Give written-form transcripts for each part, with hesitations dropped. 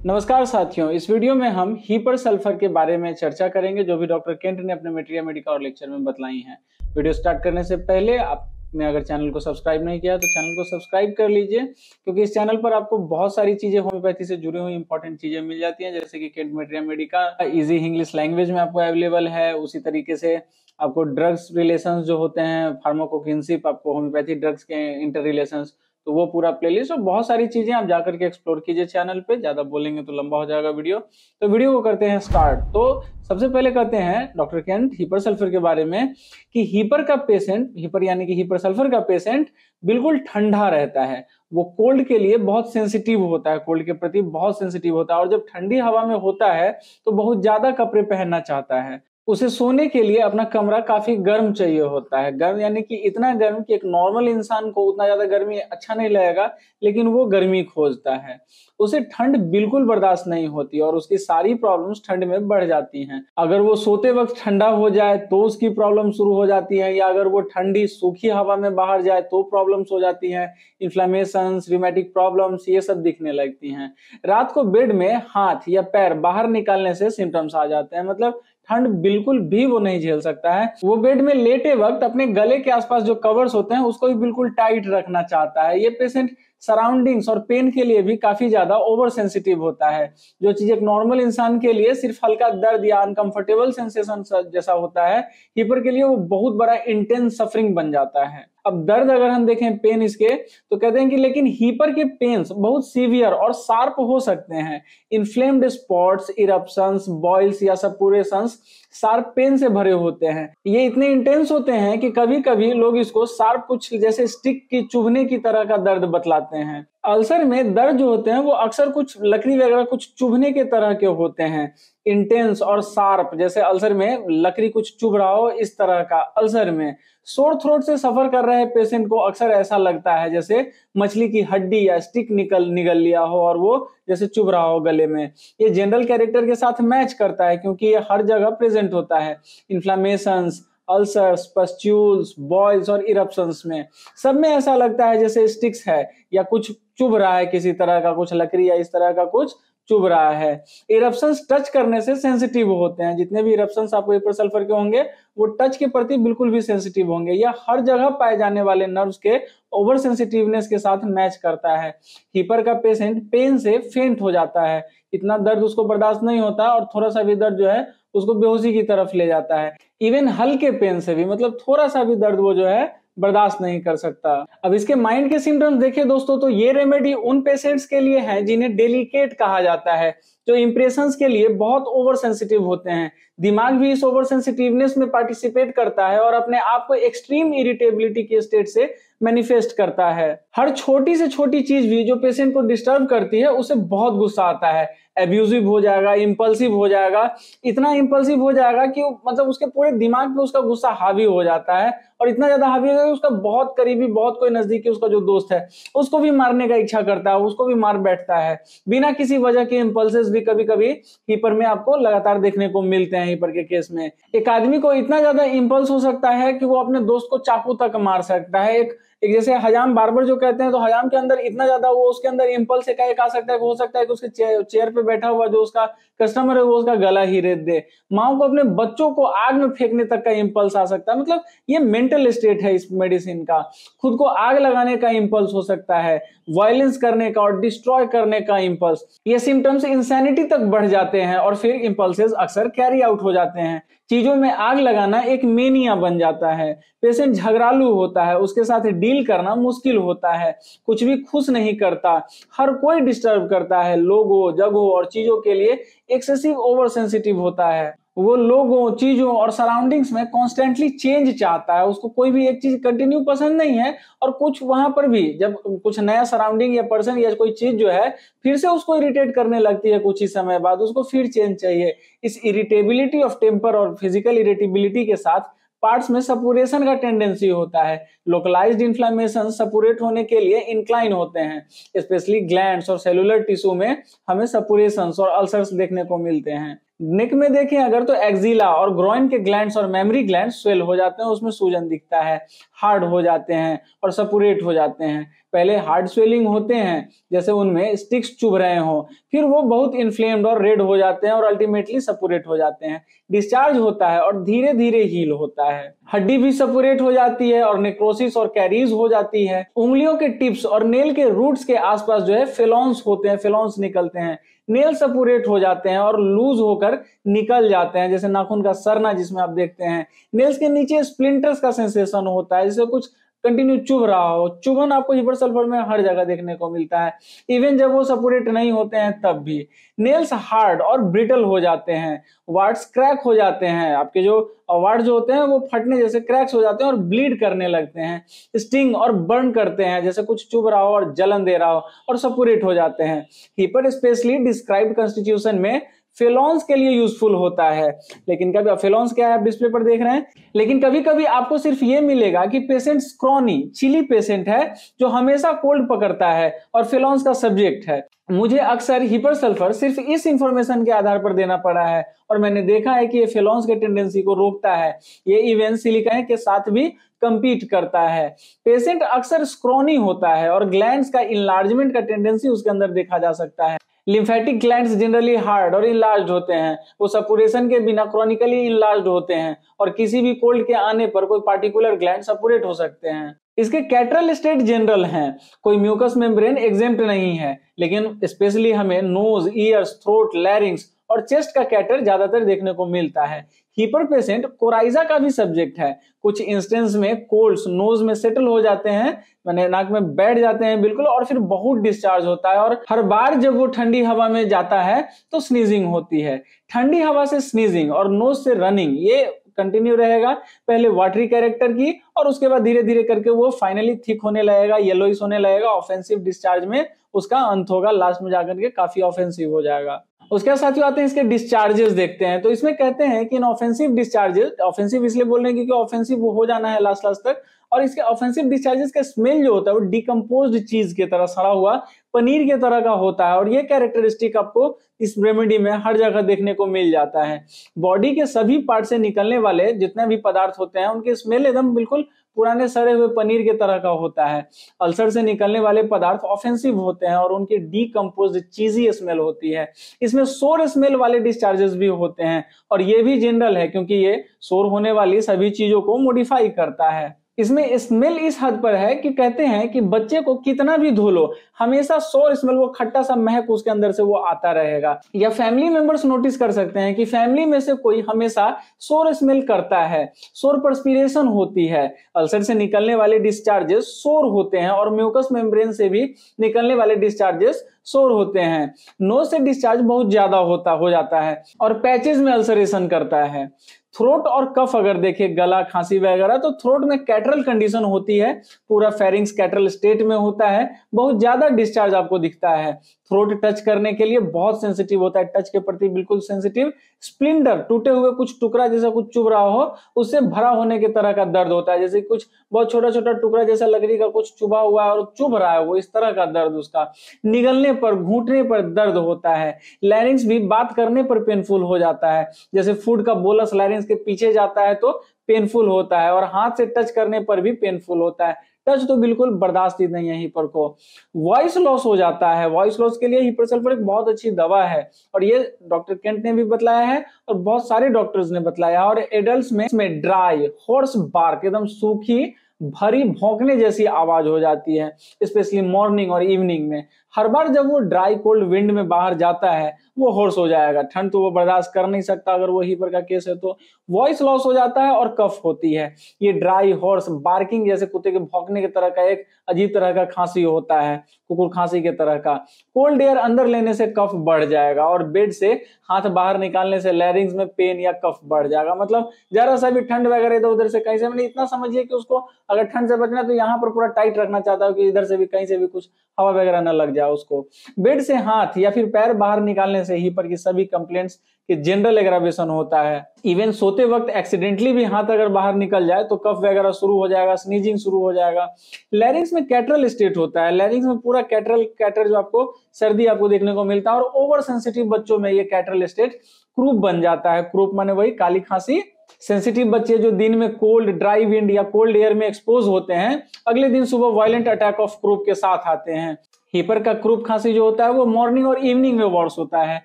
नमस्कार साथियों, इस वीडियो में हम हीपर सल्फर के बारे में चर्चा करेंगे जो भी डॉक्टर केंट ने अपने मटेरिया मेडिका और लेक्चर में बतलाई हैं। वीडियो स्टार्ट करने से पहले आपने अगर चैनल को सब्सक्राइब नहीं किया तो चैनल को सब्सक्राइब कर लीजिए, क्योंकि इस चैनल पर आपको बहुत सारी चीजें होम्योपैथी से जुड़ी हुई इंपॉर्टेंट चीजें मिल जाती हैं, जैसे कि Kent materia Medica easy English language में आपको अवेलेबल है। उसी तरीके से आपको ड्रग्स रिलेशंस जो होते हैं, फार्माकोकिनशिप, आपको होम्योपैथी ड्रग्स के इंटर रिलेशंस, तो वो पूरा प्लेलिस्ट और बहुत सारी चीजें आप जाकर के एक्सप्लोर कीजिए चैनल पे। ज्यादा बोलेंगे तो लंबा हो जाएगा वीडियो, तो वीडियो को करते हैं स्टार्ट। तो सबसे पहले करते हैं डॉक्टर केंट हीपर सल्फर के बारे में कि हीपर का पेशेंट, हीपर यानी कि हीपर सल्फर का पेशेंट बिल्कुल ठंडा रहता है। वो कोल्ड के लिए बहुत सेंसिटिव होता है, कोल्ड के प्रति बहुत सेंसिटिव होता है, और जब ठंडी हवा में होता है तो बहुत ज्यादा कपड़े पहनना चाहता है। उसे सोने के लिए अपना कमरा काफी गर्म चाहिए होता है। गर्म यानी कि इतना गर्म कि एक नॉर्मल इंसान को उतना ज्यादा गर्मी अच्छा नहीं लगेगा, लेकिन वो गर्मी खोजता है। उसे ठंड बिल्कुल बर्दाश्त नहीं होती और उसकी सारी प्रॉब्लम्स ठंड में बढ़ जाती हैं। अगर वो सोते वक्त ठंडा हो जाए तो उसकी प्रॉब्लम शुरू हो जाती है, या अगर वो ठंडी सूखी हवा में बाहर जाए तो प्रॉब्लम्स हो जाती हैं। इन्फ्लेमेशन, रिमेटिक प्रॉब्लम्स, ये सब दिखने लगती हैं। रात को बेड में हाथ या पैर बाहर निकालने से सिम्टम्स आ जाते हैं, मतलब ठंड बिल्कुल भी वो नहीं झेल सकता है। वो बेड में लेटे वक्त अपने गले के आसपास जो कवर्स होते हैं उसको भी बिल्कुल टाइट रखना चाहता है। ये पेशेंट सराउंडिंग्स और पेन के लिए भी काफी ज्यादा ओवर सेंसिटिव होता है। जो चीज एक नॉर्मल इंसान के लिए सिर्फ हल्का दर्द या अनकंफर्टेबल सेंसेशन जैसा होता है, हीपर के लिए वो बहुत बड़ा इंटेंस सफरिंग बन जाता है। अब दर्द अगर हम देखें पेन इसके, तो कहते हैं कि लेकिन हीपर के पेन्स बहुत सीवियर और शार्प हो सकते हैं। इन्फ्लेम्ड स्पॉट्स, इरप्शंस, बॉइल्स या सपुरेशंस शार्प पेन से भरे होते हैं। ये इतने इंटेंस होते हैं कि कभी कभी लोग इसको शार्प कुछ जैसे स्टिक की चुभने की तरह का दर्द बतलाते हैं। अल्सर में दर्द जो होते हैं वो अक्सर कुछ लकड़ी वगैरह कुछ चुभने के तरह के होते हैं, इंटेंस और शार्प, जैसे अल्सर में लकड़ी कुछ चुभ रहा हो इस तरह का। अल्सर में सोर थ्रोट से सफर कर रहे पेशेंट को अक्सर ऐसा लगता है जैसे मछली की हड्डी या स्टिक निगल लिया हो और वो जैसे चुभ रहा हो गले में। ये जनरल कैरेक्टर के साथ मैच करता है क्योंकि ये हर जगह प्रेजेंट होता है। इन्फ्लामेशंस, अल्सर्स, पस्ट्यूल्स, बॉयल्स और इरप्शंस में सब में ऐसा लगता है जैसे स्टिक्स है या कुछ चुभ रहा है, किसी तरह का कुछ लकड़ी या इस तरह का कुछ चुभ रहा है। इरप्शंस टच करने से सेंसिटिव होते हैं। जितने भी इरप्शंस आपको हीपर सल्फर के होंगे वो टच के प्रति बिल्कुल भी सेंसिटिव होंगे। यह हर जगह पाए जाने वाले नर्व्स के ओवर सेंसिटिवनेस के साथ मैच करता है। हीपर का पेशेंट पेन से फेंट हो जाता है, इतना दर्द उसको बर्दाश्त नहीं होता और थोड़ा सा भी दर्द जो है उसको बेहोशी की तरफ ले जाता है। इवन हल्के पेन से भी, मतलब थोड़ा सा भी दर्द वो जो है बर्दाश्त नहीं कर सकता। अब इसके माइंड के सिम्टम्स देखिए दोस्तों, तो ये रेमेडी उन पेशेंट्स के लिए है जिन्हें डेलिकेट कहा जाता है, जो इंप्रेशंस के लिए बहुत ओवर सेंसिटिव होते हैं। दिमाग भी इस ओवर सेंसिटिवनेस में पार्टिसिपेट करता है और अपने आप को एक्सट्रीम इरिटेबिलिटी के स्टेट से मैनिफेस्ट करता है। हर छोटी से छोटी चीज भी जो पेशेंट को डिस्टर्ब करती है उसे बहुत गुस्सा आता है। एब्यूजिव हो जाएगा, इंपल्सिव हो जाएगा, इतना इंपल्सिव हो जाएगा कि मतलब उसके पूरे दिमाग पे उसका गुस्सा हावी हो जाता है, और इतना ज्यादा हावी हो जाएगा कि उसका बहुत करीबी, बहुत कोई नजदीकी उसका जो दोस्त है उसको भी मारने का इच्छा करता है, उसको भी मार बैठता है बिना किसी वजह के। इंपल्सेस भी कभी कभी हीपर में आपको लगातार देखने को मिलते हैं। हीपर के केस में एक आदमी को इतना ज्यादा इंपल्स हो सकता है कि वो अपने दोस्त को चाकू तक मार सकता है। एक जैसे हजाम बार्बर जो कहते हैं, तो हजाम के अंदर इतना ज्यादा वो उसके अंदर इंपल्स एक आ सकता है, हो सकता है कि उसके चेयर पे बैठा हुआ जो उसका कस्टमर है वो उसका गला ही रेत दे। माओ को अपने बच्चों को आग में फेंकने तक का इंपल्स आ सकता है। मतलब ये मेंटल स्टेट है इस मेडिसिन का। खुद को आग लगाने का इंपल्स हो सकता है, वायलेंस करने का और डिस्ट्रॉय करने का इंपल्स। ये सिम्टम्स इंसैनिटी तक बढ़ जाते हैं और फिर इंपल्सेस अक्सर कैरी आउट हो जाते हैं। चीजों में आग लगाना एक मेनिया बन जाता है। पेशेंट झगड़ालू होता है, उसके साथ डील करना मुश्किल होता है, कुछ भी खुश नहीं करता, हर कोई डिस्टर्ब करता है, लोगों, जगहों और चीजों के लिए एक्सेसिव ओवर सेंसिटिव होता है। वो लोगों, चीजों और सराउंडिंग्स में कॉन्स्टेंटली चेंज चाहता है, उसको कोई भी एक चीज कंटिन्यू पसंद नहीं है, और कुछ वहां पर भी जब कुछ नया सराउंडिंग या पर्सन या कोई चीज जो है फिर से उसको इरिटेट करने लगती है, कुछ ही समय बाद उसको फिर चेंज चाहिए। इस इरिटेबिलिटी ऑफ टेम्पर और फिजिकल इरिटेबिलिटी के साथ पार्ट्स में सपुरेशन का टेंडेंसी होता है। लोकलाइज्ड इन्फ्लेमेशन सपुरेट होने के लिए इंक्लाइन होते हैं, स्पेशली ग्लैंड्स और सेलुलर टिश्यू में हमें सपुरेशंस और अल्सर्स देखने को मिलते हैं। नेक में देखें अगर तो एक्जिला और ग्रोइन के ग्लैंड्स और मेमरी ग्लैंड स्वेल हो जाते हैं, उसमें सूजन दिखता है, हार्ड हो जाते हैं और सपुरेट हो जाते हैं। पहले हार्ड स्वेलिंग होते हैं, जैसे उनमें स्टिक्स चुभ रहे हो, फिर वो बहुत इन्फ्लेम्ड और रेड हो जाते हैं और अल्टीमेटली सपुरेट हो जाते हैं। डिस्चार्ज होता है और धीरे धीरे हील होता है। हड्डी भी सपुरेट हो जाती है और नेक्रोसिस और कैरीज हो जाती है। उंगलियों के टिप्स और नेल के रूट्स के आसपास जो है फेलॉन्स होते हैं, फेलॉन्स निकलते हैं। नेल सपुरेट हो जाते हैं और लूज होकर निकल जाते हैं, जैसे नाखून का सरना जिसमें आप देखते हैं। नेल्स के नीचे स्प्लिंटर्स का सेंसेशन होता है, जैसे कुछ कंटिन्यू चुभ रहा हो। चुभन आपको हिपर सल्फर में हर जगह देखने को मिलता है, इवन जब वो सपुरेट नहीं होते हैं तब भी। नेल्स हार्ड और ब्रिटल हो जाते हैं। वार्ड्स क्रैक हो जाते हैं, आपके जो वार्ड जो होते हैं वो फटने जैसे क्रैक्स हो जाते हैं और ब्लीड करने लगते हैं। स्टिंग और बर्न करते हैं, जैसे कुछ चुभ रहा हो और जलन दे रहा हो, और सपुरेट हो जाते हैं। हिपर स्पेशली डिस्क्राइब्ड कॉन्स्टिट्यूशन में फेलॉन्स के लिए यूजफुल होता है। लेकिन कभी फेलॉन्स क्या है आप डिस्प्ले पर देख रहे हैं, लेकिन कभी कभी आपको सिर्फ ये मिलेगा कि पेशेंट स्क्रॉनी चिली पेशेंट है जो हमेशा कोल्ड पकड़ता है और फेलॉन्स का सब्जेक्ट है। मुझे अक्सर हिपर सल्फर सिर्फ इस इंफॉर्मेशन के आधार पर देना पड़ा है और मैंने देखा है कि ये फेलॉन्स के टेंडेंसी को रोकता है। ये इवन सिलिकॉन के साथ भी कंपीट करता है। पेशेंट अक्सर स्क्रॉनी होता है और ग्लैंड्स का इनलार्जमेंट का टेंडेंसी उसके अंदर देखा जा सकता है। लिम्फेटिक ग्लैंड्स जनरली हार्ड और इनलार्ज्ड होते हैं, वो सपुरेशन के बिना क्रॉनिकली इनलार्ज्ड होते हैं और किसी भी कोल्ड के आने पर कोई पार्टिकुलर ग्लैंड सपुरेट हो सकते हैं। इसके कैटरल स्टेट जनरल हैं, कोई म्यूकस मेम्ब्रेन एग्जेम्प्ट नहीं है, लेकिन स्पेशली हमें नोज, ईयर्स, थ्रोट, लैरिंग्स और चेस्ट का कैटर ज्यादातर देखने को मिलता है। हिपर पेशेंट कोराइजा का भी सब्जेक्ट है। कुछ इंस्टेंस में कोल्ड्स नोज में सेटल हो जाते हैं, माने नाक में बैठ जाते हैं बिल्कुल, और फिर बहुत डिस्चार्ज होता है और हर बार जब वो ठंडी हवा में जाता है तो स्नीजिंग होती है। ठंडी हवा से स्नीजिंग और नोज से रनिंग ये कंटिन्यू रहेगा, पहले वाटरी कैरेक्टर की और उसके बाद धीरे धीरे करके वो फाइनली थिक होने लगेगा, येलोइश होने लगेगा। ऑफेंसिव डिस्चार्ज में उसका अंत होगा, लास्ट में जाकर के काफी ऑफेंसिव हो जाएगा। उसके साथ आते हैं इसके डिस्चार्जेस देखते हैं। तो इसमें कहते हैं कि इन ऑफेंसिव डिस्चार्जेस, ऑफेंसिव इसलिए बोल रहे हैं क्योंकि ऑफेंसिव हो जाना है लास्ट तक, और इसके ऑफेंसिव डिस्चार्जेस का स्मेल जो होता है वो डिकम्पोज्ड चीज की तरह, सड़ा हुआ पनीर के तरह का होता है, और ये कैरेक्टरिस्टिक आपको इस रेमेडी में हर जगह देखने को मिल जाता है। बॉडी के सभी पार्ट से निकलने वाले जितने भी पदार्थ होते हैं उनके स्मेल एकदम बिल्कुल पुराने सड़े हुए पनीर के तरह का होता है। अल्सर से निकलने वाले पदार्थ ऑफेंसिव होते हैं और उनकी डीकम्पोज्ड चीजी स्मेल होती है। इसमें सोर स्मेल वाले डिस्चार्जेस भी होते हैं, और ये भी जनरल है क्योंकि ये सोर होने वाली सभी चीजों को मॉडिफाई करता है। इसमें स्मेल इस हद पर है कि कहते हैं कि बच्चे को कितना भी धो लो, हमेशा सोर स्मेल, वो खट्टा सा महक उसके अंदर से वो आता रहेगा। या फैमिली मेंबर्स नोटिस कर सकते हैं कि फैमिली में से कोई हमेशा सोर स्मेल करता है, सोर पर्सपिरेशन होती है। अल्सर से निकलने वाले डिस्चार्जेस सोर होते हैं और म्यूकस मेम्ब्रेन से भी निकलने वाले डिस्चार्जेस सोर होते हैं। नोज से डिस्चार्ज बहुत ज्यादा हो जाता है और पैचेस में अल्सरेशन करता है। थ्रोट और कफ अगर देखे, गला, खांसी वगैरह, तो थ्रोट में कैटरल कंडीशन होती है, पूरा फेरिंग्स कैटरल स्टेट में होता है, बहुत ज्यादा डिस्चार्ज आपको दिखता है। थ्रोट टच करने के लिए बहुत सेंसिटिव होता है, टच के प्रति बिल्कुल सेंसिटिव। स्प्लिंटर, टूटे हुए कुछ टुकड़ा जैसा कुछ चुभ रहा हो, उससे भरा होने की तरह का दर्द होता है, जैसे कुछ बहुत छोटा छोटा टुकड़ा जैसा लकड़ी का कुछ चुभा हुआ है और चुभ रहा है, वो इस तरह का दर्द उसका। निगलने पर, घूंटने पर दर्द होता है। लैरिंग्स भी बात करने पर पेनफुल हो जाता है, जैसे फूड का बोलस लैरिंग्स के पीछे जाता है तो पेनफुल होता है, और हाथ से टच करने पर भी पेनफुल होता है। टच तो बिल्कुल बर्दाश्त ही नहीं है हिपर को। वॉइस लॉस हो जाता है, वॉइस लॉस के लिए हिपर सल्फर एक बहुत अच्छी दवा है, और ये डॉक्टर केंट ने भी बतलाया है और बहुत सारे डॉक्टर्स ने बतलाया। और एडल्ट्स में ड्राई हॉर्स बार्क, एकदम सूखी भरी भौंकने जैसी आवाज हो जाती है, स्पेशली मॉर्निंग और इवनिंग में। हर बार जब वो ड्राई कोल्ड विंड में बाहर जाता है वो होर्स हो जाएगा, ठंड तो वो बर्दाश्त कर नहीं सकता अगर वो हिपर का केस है तो। वॉइस लॉस हो जाता है और कफ होती है। ये ड्राई हॉर्स बार्किंग जैसे कुत्ते के भौंकने की तरह का एक अजीब तरह का खांसी होता है, कुकुर खांसी के तरह का। कोल्ड एयर अंदर लेने से कफ बढ़ जाएगा, और बेड से हाथ बाहर निकालने से लैरिंग्स में पेन या कफ बढ़ जाएगा। मतलब जरा सा भी ठंड वगैरह इधर उधर से कहीं से, मैंने इतना समझिए कि उसको अगर ठंड से बचना तो यहाँ पर पूरा टाइट रखना चाहता हूँ कि इधर से भी कहीं से भी कुछ हवा वगैरह न लग जाए उसको। बेड से हाथ या फिर पैर बाहर निकालने से हीपर की सभी कंप्लेंट्स कि जनरल एग्रावेशन होता है। इवन सोते वक्त एक्सीडेंटली भी हाथ अगर बाहर निकल जाए तो कफ वगैरह शुरू हो जाएगा, स्नीजिंग शुरू हो जाएगा। लैरिंग्स में कैटरल स्टेट होता है, लैरिंग्स में पूरा कैटर जो आपको सर्दी आपको देखने को मिलता है, और ओवर सेंसिटिव बच्चों में ये कैटरल स्टेट क्रूप बन जाता है। क्रूप माने वही काली खांसी। सेंसिटिव बच्चे जो दिन में कोल्ड ड्राई विंड या कोल्ड एयर में एक्सपोज होते हैं, अगले दिन सुबह वायलेंट अटैक ऑफ क्रूप के साथ आते हैं। हीपर का क्रूप खांसी जो होता है वो मॉर्निंग और इवनिंग में वर्स होता है,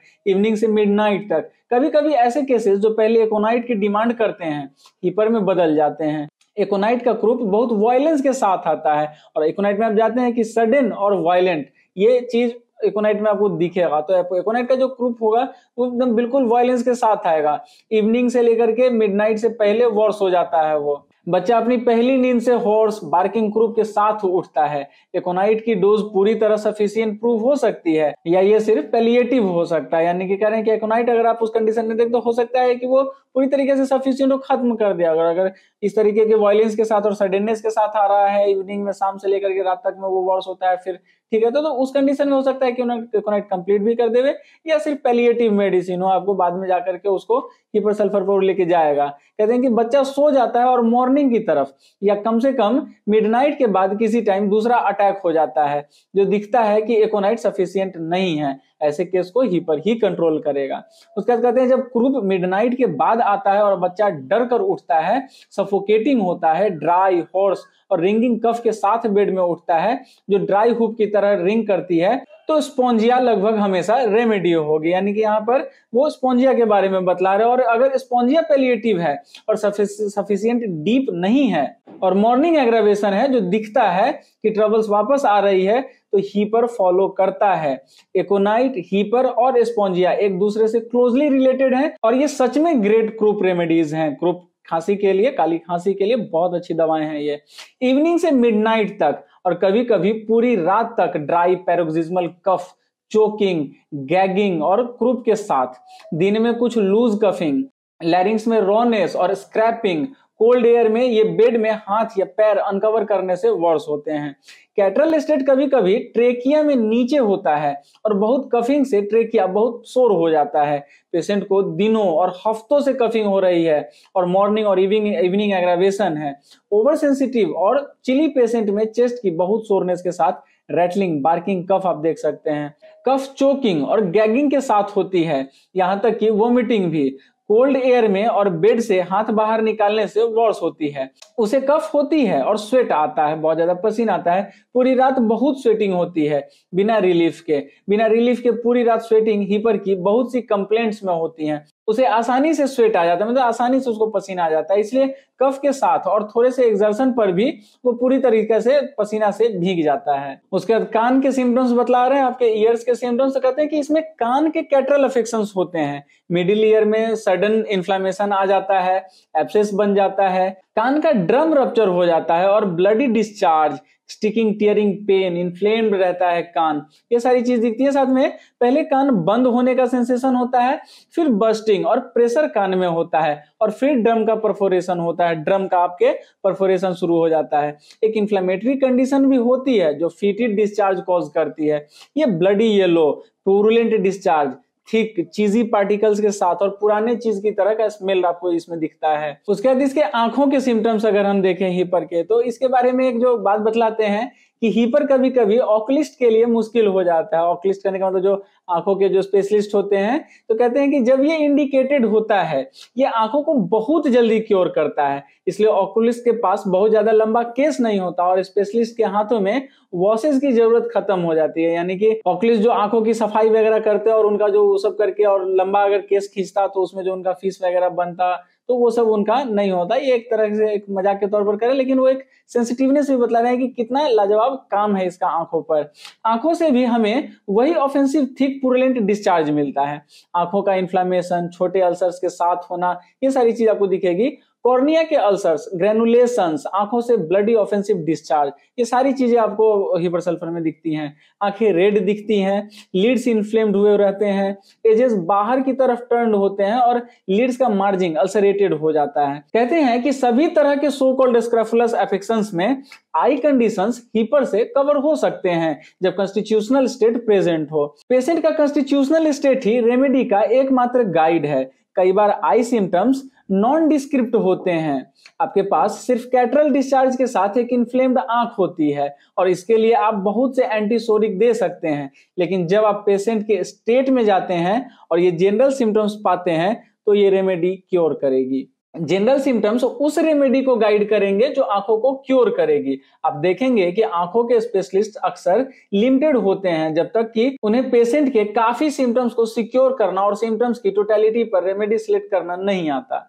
इवनिंग से मिडनाइट तक। कभी कभी ऐसे केसेस जो पहले एकोनाइट की डिमांड करते हैं हीपर में बदल जाते हैं। एकोनाइट का क्रूप बहुत वायलेंस के साथ आता है, और एकोनाइट में आप जानते हैं कि सडन और वायलेंट ये चीज एकोनाइट में आपको दिखेगा। तो एकोनाइट का जो क्रूप होगा वो एकदम बिल्कुल वायलेंस के साथ आएगा, इवनिंग से लेकर के मिडनाइट से पहले वर्स हो जाता है वो। बच्चा अपनी पहली नींद से हॉर्स बार्किंग क्रूप के साथ उठता है। एकोनाइट की डोज पूरी तरह सफिशिएंट प्रूव हो सकती है, या ये सिर्फ पैलिएटिव हो सकता है, यानी कि कह रहे हैं कि एकोनाइट अगर आप उस कंडीशन में देख तो हो सकता है कि वो पूरी तरीके से सफिशिएंट हो खत्म कर दिया। अगर इस तरीके के वायलेंस के साथ और सडननेस के साथ आ रहा है, इवनिंग में शाम से लेकर के रात तक में वो वर्स होता है, फिर ठीक है, तो उस कंडीशन में हो सकता है कि एकोनाइट कंप्लीट भी कर देवे, या सिर्फ पैलिएटिव मेडिसिन हो, आपको बाद में जाकर के उसको हीपर सल्फर पर लेके जाएगा। कहते हैं कि बच्चा सो जाता है और मॉर्निंग की तरफ या कम से कम मिडनाइट के बाद किसी टाइम दूसरा अटैक हो जाता है, जो दिखता है कि एकोनाइट सफिशिएंट नहीं है। ऐसे केस को हीपर ही कंट्रोल करेगा। उसके बाद कहते हैं जब क्रूप मिडनाइट के बाद आता है और बच्चा डर कर उठता है, सफोकेटिंग होता है, ड्राई हॉर्स और रिंगिंग कफ के साथ बेड में उठता है, जो ड्राई हुप की तरह रिंग करती है, तो स्पोंजिया लगभग हमेशा रेमेडियो होगी। यानी कि यहाँ पर वो स्पोंजिया के बारे में बतला रहे हैं, और अगर स्पोंजिया पैलिएटिव है और सफिशिएंट डीप नहीं है और मॉर्निंग एग्रावेशन है जो दिखता है कि ट्रबल्स वापस आ रही है, तो हीपर फॉलो करता है। एकोनाइट, हीपर और स्पोंजिया एक दूसरे से क्लोजली रिलेटेड हैं, और ये सच में ग्रेट क्रूप रेमेडीज हैं। क्रूप खांसी के लिए, काली खांसी के लिए बहुत अच्छी दवाएं हैं ये। इवनिंग से मिडनाइट तक और कभी कभी पूरी रात तक ड्राई पैरोक्सिस्मल कफ, चोकिंग, गैगिंग और क्रूप के साथ, दिन में कुछ लूज कफिंग, लैरिंग्स में रॉनेस और स्क्रैपिंग, कोल्ड एयर में ये बेड में हाथ या पैर अनकवर करने से वर्स होते हैं। कैटरल स्टेट कभी कभी ट्रेकिया में नीचे होता है, और बहुत कफिंग से ट्रेकिया बहुत शोर हो जाता है। पेशेंट को दिनों और हफ्तों से कफिंग हो रही है और मॉर्निंग और इवनिंग एग्रावेशन है। ओवर सेंसिटिव और चिली पेशेंट में चेस्ट की बहुत सोरनेस के साथ रैटलिंग, बार्किंग कफ आप देख सकते हैं। कफ चोकिंग और गैगिंग के साथ होती है, यहाँ तक कि वोमिटिंग भी। कोल्ड एयर में और बेड से हाथ बाहर निकालने से वर्स होती है। उसे कफ होती है और स्वेट आता है, बहुत ज्यादा पसीना आता है, पूरी रात बहुत स्वेटिंग होती है बिना रिलीफ के पूरी रात स्वेटिंग हीपर की बहुत सी कंप्लेंट्स में होती हैं। उसे आसानी से स्वेट आ जाता है, मतलब आसानी से उसको पसीना आ जाता है, इसलिए कफ के साथ और थोड़े से एक्सर्शन पर भी वो पूरी तरीके से पसीना से भीग जाता है। उसके बाद कान के सिम्टम्स बतला रहे हैं, आपके ईयर्स के सिम्टम्स, तो कहते हैं कि इसमें कान के कैटरल अफेक्शंस होते हैं। मिडिल ईयर में सडन इन्फ्लेमेशन आ जाता है, एब्सेस बन जाता है, कान का ड्रम रप्चर हो जाता है और bloody discharge, sticking, tearing pain, inflamed रहता है कान, ये सारी चीज दिखती है। साथ में पहले कान बंद होने का सेंसेशन होता है, फिर बस्टिंग और प्रेशर कान में होता है, और फिर ड्रम का परफोरेशन होता है, ड्रम का आपके परफोरेशन शुरू हो जाता है। एक इन्फ्लेमेटरी कंडीशन भी होती है जो फीटिड डिस्चार्ज कॉज करती है। ये bloody yellow, purulent discharge, thick cheesy particles के साथ और पुराने चीज की तरह का स्मेल आपको इसमें दिखता है। उसके बाद इसके आंखों के सिम्टम्स अगर हम देखें हीपर के, तो इसके बारे में एक जो बात बतलाते हैं कि हीपर कभी कभी ऑकुलिस्ट के लिए मुश्किल हो जाता है। ऑकुलिस्ट करने का मतलब जो आंखों के जो स्पेशलिस्ट होते हैं, तो कहते हैं कि जब ये इंडिकेटेड होता है, ये आंखों को बहुत जल्दी क्योर करता है, इसलिए ऑकुलिस्ट के पास बहुत ज्यादा लंबा केस नहीं होता और स्पेशलिस्ट के हाथों में वॉशेस की जरूरत खत्म हो जाती है। यानी कि ऑकुलिस्ट जो आंखों की सफाई वगैरह करते हैं और उनका जो सब करके और लंबा अगर केस खींचता तो उसमें जो उनका फीस वगैरह बनता, तो वो सब उनका नहीं होता। ये एक तरह से एक मजाक के तौर पर करे, लेकिन वो एक सेंसिटिवनेस भी बतला रहे हैं कि कितना लाजवाब काम है इसका आंखों पर। आंखों से भी हमें वही ऑफेंसिव थिक पुरुलेंट डिस्चार्ज मिलता है। आंखों का इन्फ्लेमेशन, छोटे अल्सर्स के साथ होना, ये सारी चीज आपको दिखेगी। कॉर्निया के अल्सर्स, ग्रेनुलेशंस, आंखों से ब्लडी ऑफेंसिव डिस्चार्ज, ये सारी चीजें आपको हिपरसल्फर में दिखती हैं। आंखें रेड दिखती हैं, लीड्स इन्फ्लेम्ड हुए रहते हैं, एजेस बाहर की तरफ टर्न होते हैं और लीड्स का मार्जिन अल्सरेटेड हो जाता है। कहते हैं कि सभी तरह के सो कॉल्ड स्क्रैफुलस अफेक्शंस में आई कंडीशंस हीपर से कवर हो सकते हैं जब कॉन्स्टिट्यूशनल स्टेट प्रेजेंट हो। पेशेंट का कॉन्स्टिट्यूशनल स्टेट ही रेमेडी का एकमात्र गाइड है। कई बार आई सिम्टम्स नॉन डिस्क्रिप्ट होते हैं। आपके पास सिर्फ कैटरल डिस्चार्ज के साथ एक इन्फ्लेम्ड आंख होती है और इसके लिए आप बहुत से एंटीसोरिक दे सकते हैं, लेकिन जब आप पेशेंट के स्टेट में जाते हैं और ये जनरल सिम्टम्स पाते हैं तो ये रेमेडी क्योर करेगी। जनरल सिम्टम्स उस रेमेडी को गाइड करेंगे जो आंखों को क्योर करेगी। आप देखेंगे कि आंखों के स्पेशलिस्ट अक्सर लिमिटेड होते हैं जब तक कि उन्हें पेशेंट के काफी सिम्टम्स को सिक्योर करना और सिम्टम्स की टोटलिटी पर रेमेडी सिलेक्ट करना नहीं आता।